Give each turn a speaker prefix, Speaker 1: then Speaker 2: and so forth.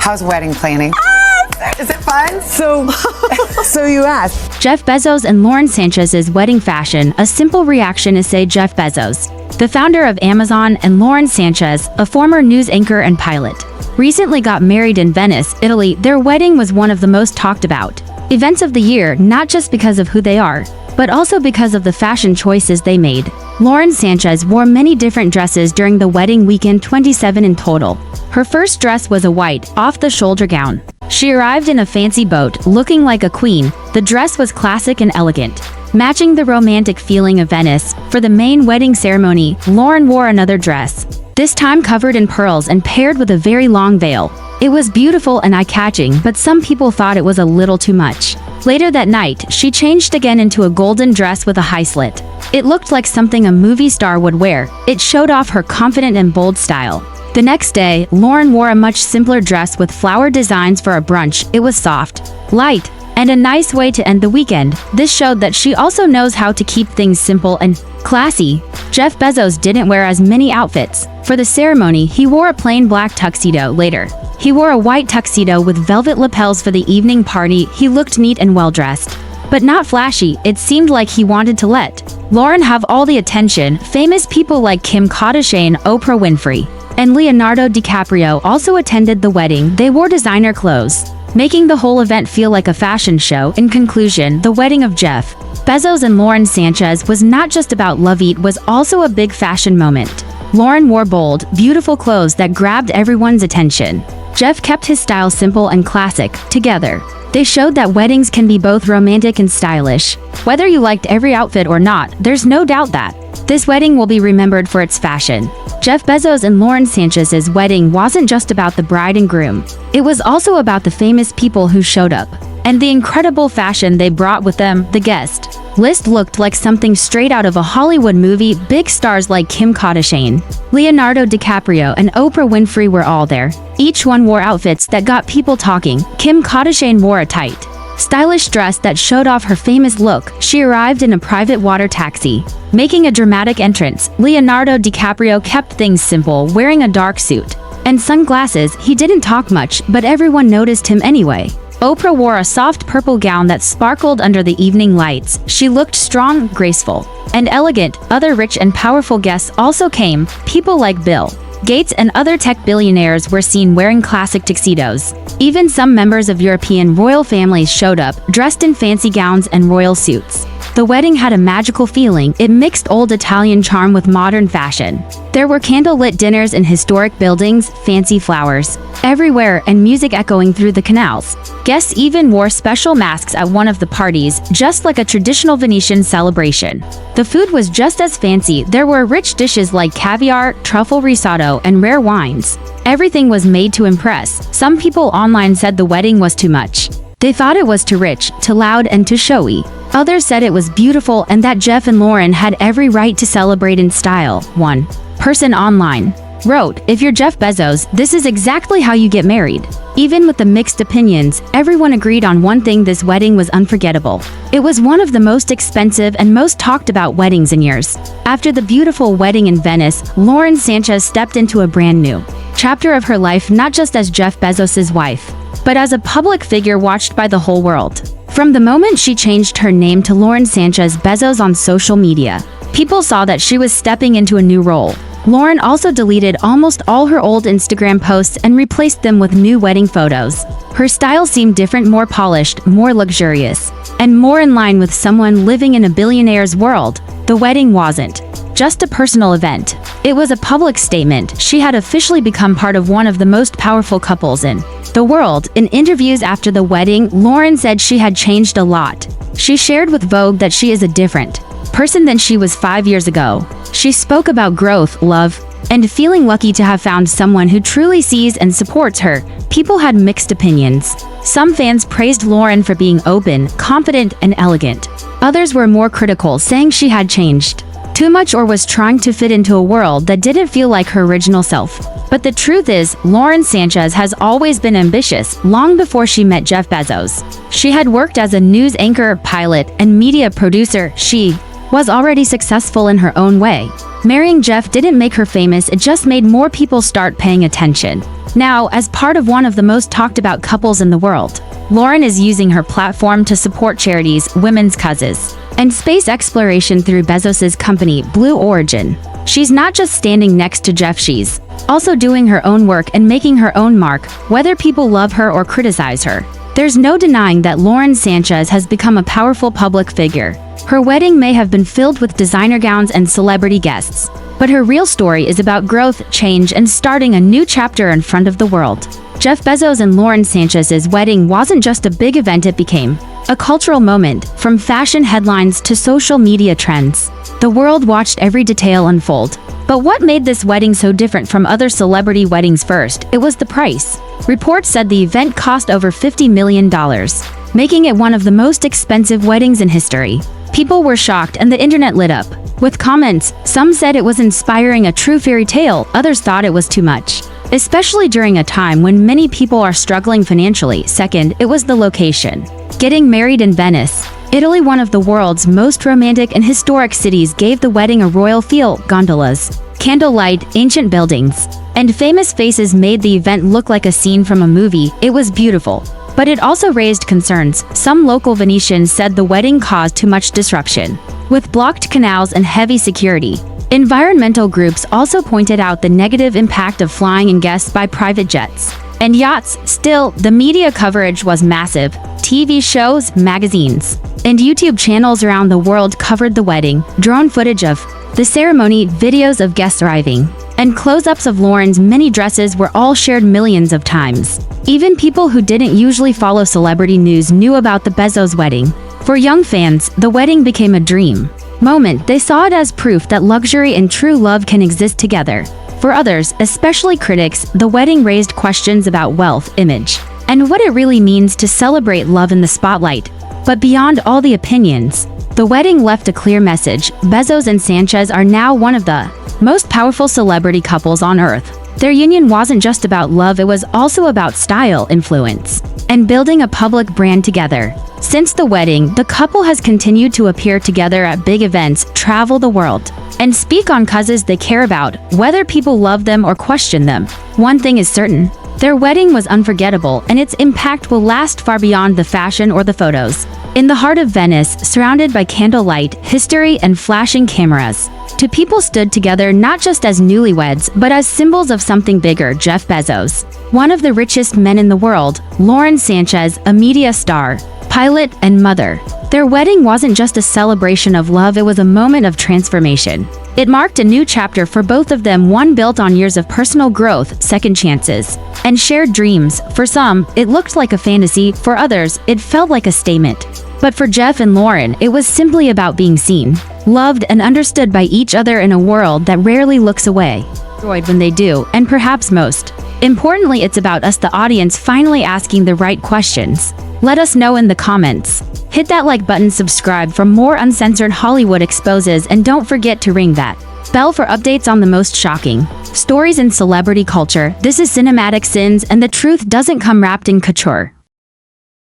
Speaker 1: How's wedding planning? Is it fun?
Speaker 2: So you asked.
Speaker 3: Jeff Bezos and Lauren Sanchez's wedding fashion. A simple reaction is say Jeff Bezos, the founder of Amazon, and Lauren Sanchez, a former news anchor and pilot, recently got married in Venice, Italy. Their wedding was one of the most talked about events of the year, not just because of who they are, but also because of the fashion choices they made. Lauren Sanchez wore many different dresses during the wedding weekend, 27 in total. Her first dress was a white, off-the-shoulder gown. She arrived in a fancy boat, looking like a queen. The dress was classic and elegant, matching the romantic feeling of Venice. For the main wedding ceremony, Lauren wore another dress, this time covered in pearls and paired with a very long veil. It was beautiful and eye-catching, but some people thought it was a little too much. Later that night, she changed again into a golden dress with a high slit. It looked like something a movie star would wear. It showed off her confident and bold style. The next day, Lauren wore a much simpler dress with flower designs for a brunch. It was soft, light, and a nice way to end the weekend. This showed that she also knows how to keep things simple and classy. Jeff Bezos didn't wear as many outfits. For the ceremony, he wore a plain black tuxedo. Later, he wore a white tuxedo with velvet lapels for the evening party. He looked neat and well-dressed, but not flashy. It seemed like he wanted to let Lauren have all the attention. Famous people like Kim Kardashian, Oprah Winfrey, and Leonardo DiCaprio also attended the wedding. They wore designer clothes, making the whole event feel like a fashion show. In conclusion, the wedding of Jeff Bezos and Lauren Sanchez was not just about love, it was also a big fashion moment. Lauren wore bold, beautiful clothes that grabbed everyone's attention. Jeff kept his style simple and classic. Together, they showed that weddings can be both romantic and stylish. Whether you liked every outfit or not, there's no doubt that this wedding will be remembered for its fashion. Jeff Bezos and Lauren Sanchez's wedding wasn't just about the bride and groom. It was also about the famous people who showed up and the incredible fashion they brought with them. The guest list looked like something straight out of a Hollywood movie. Big stars like Kim Kardashian, Leonardo DiCaprio, and Oprah Winfrey were all there. Each one wore outfits that got people talking. Kim Kardashian wore a tight, stylish dress that showed off her famous look. She arrived in a private water taxi, making a dramatic entrance. Leonardo DiCaprio kept things simple, wearing a dark suit and sunglasses. He didn't talk much, but everyone noticed him anyway. Oprah wore a soft purple gown that sparkled under the evening lights. She looked strong, graceful, and elegant. Other rich and powerful guests also came. People like Bill Gates and other tech billionaires were seen wearing classic tuxedos. Even some members of European royal families showed up, dressed in fancy gowns and royal suits. The wedding had a magical feeling. It mixed old Italian charm with modern fashion. There were candlelit dinners in historic buildings, fancy flowers everywhere, and music echoing through the canals. Guests even wore special masks at one of the parties, just like a traditional Venetian celebration. The food was just as fancy. There were rich dishes like caviar, truffle risotto, and rare wines. Everything was made to impress. Some people online said the wedding was too much. They thought it was too rich, too loud, and too showy. Others said it was beautiful and that Jeff and Lauren had every right to celebrate in style. One person online wrote, "If you're Jeff Bezos, this is exactly how you get married." Even with the mixed opinions, everyone agreed on one thing: this wedding was unforgettable. It was one of the most expensive and most talked about weddings in years. After the beautiful wedding in Venice, Lauren Sanchez stepped into a brand new chapter of her life, not just as Jeff Bezos' wife, but as a public figure watched by the whole world. From the moment she changed her name to Lauren Sanchez Bezos on social media, people saw that she was stepping into a new role. Lauren also deleted almost all her old Instagram posts and replaced them with new wedding photos. Her style seemed different, more polished, more luxurious, and more in line with someone living in a billionaire's world. The wedding wasn't just a personal event. It was a public statement. She had officially become part of one of the most powerful couples in the world. In interviews after the wedding, Lauren said she had changed a lot. She shared with Vogue that she is a different person than she was 5 years ago. She spoke about growth, love, and feeling lucky to have found someone who truly sees and supports her. People had mixed opinions. Some fans praised Lauren for being open, confident, and elegant. Others were more critical, saying she had changed too much or was trying to fit into a world that didn't feel like her original self. But the truth is, Lauren Sanchez has always been ambitious. Long before she met Jeff Bezos, she had worked as a news anchor, pilot, and media producer. She was already successful in her own way. Marrying Jeff didn't make her famous, it just made more people start paying attention. Now, as part of one of the most talked about couples in the world, Lauren is using her platform to support charities, women's causes, and space exploration through Bezos' company, Blue Origin. She's not just standing next to Jeff, she's also doing her own work and making her own mark, whether people love her or criticize her. There's no denying that Lauren Sanchez has become a powerful public figure. Her wedding may have been filled with designer gowns and celebrity guests, but her real story is about growth, change, and starting a new chapter in front of the world. Jeff Bezos and Lauren Sanchez's wedding wasn't just a big event, it became a cultural moment. From fashion headlines to social media trends, the world watched every detail unfold. But what made this wedding so different from other celebrity weddings? First, it was the price. Reports said the event cost over $50 million, making it one of the most expensive weddings in history. People were shocked and the internet lit up with comments. Some said it was inspiring a true fairy tale, others thought it was too much, especially during a time when many people are struggling financially. Second, it was the location. Getting married in Venice, Italy, one of the world's most romantic and historic cities, gave the wedding a royal feel. Gondolas, candlelight, ancient buildings, and famous faces made the event look like a scene from a movie. It was beautiful, but it also raised concerns. Some local Venetians said the wedding caused too much disruption, with blocked canals and heavy security. Environmental groups also pointed out the negative impact of flying in guests by private jets and yachts. Still, the media coverage was massive. TV shows, magazines, and YouTube channels around the world covered the wedding. Drone footage of the ceremony, videos of guests arriving, and close-ups of Lauren's many dresses were all shared millions of times. Even people who didn't usually follow celebrity news knew about the Bezos wedding. For young fans, the wedding became a dream moment. They saw it as proof that luxury and true love can exist together. For others, especially critics, the wedding raised questions about wealth, image, and what it really means to celebrate love in the spotlight. But beyond all the opinions, the wedding left a clear message. Bezos and Sanchez are now one of the most powerful celebrity couples on earth. Their union wasn't just about love, it was also about style, influence, and building a public brand together. Since the wedding, the couple has continued to appear together at big events, travel the world, and speak on causes they care about, whether people love them or question them. One thing is certain: their wedding was unforgettable, and its impact will last far beyond the fashion or the photos. In the heart of Venice, surrounded by candlelight, history, and flashing cameras, two people stood together not just as newlyweds, but as symbols of something bigger. Jeff Bezos, one of the richest men in the world; Lauren Sanchez, a media star, pilot, and mother. Their wedding wasn't just a celebration of love, it was a moment of transformation. It marked a new chapter for both of them, one built on years of personal growth, second chances, and shared dreams. For some, it looked like a fantasy; for others, it felt like a statement. But for Jeff and Lauren, it was simply about being seen, loved, and understood by each other in a world that rarely looks away. When they do, and perhaps most importantly, it's about us, the audience, finally asking the right questions. Let us know in the comments. Hit that like button, subscribe for more uncensored Hollywood exposes, and don't forget to ring that bell for updates on the most shocking stories in celebrity culture. This is Cinematic Sins, and the truth doesn't come wrapped in couture.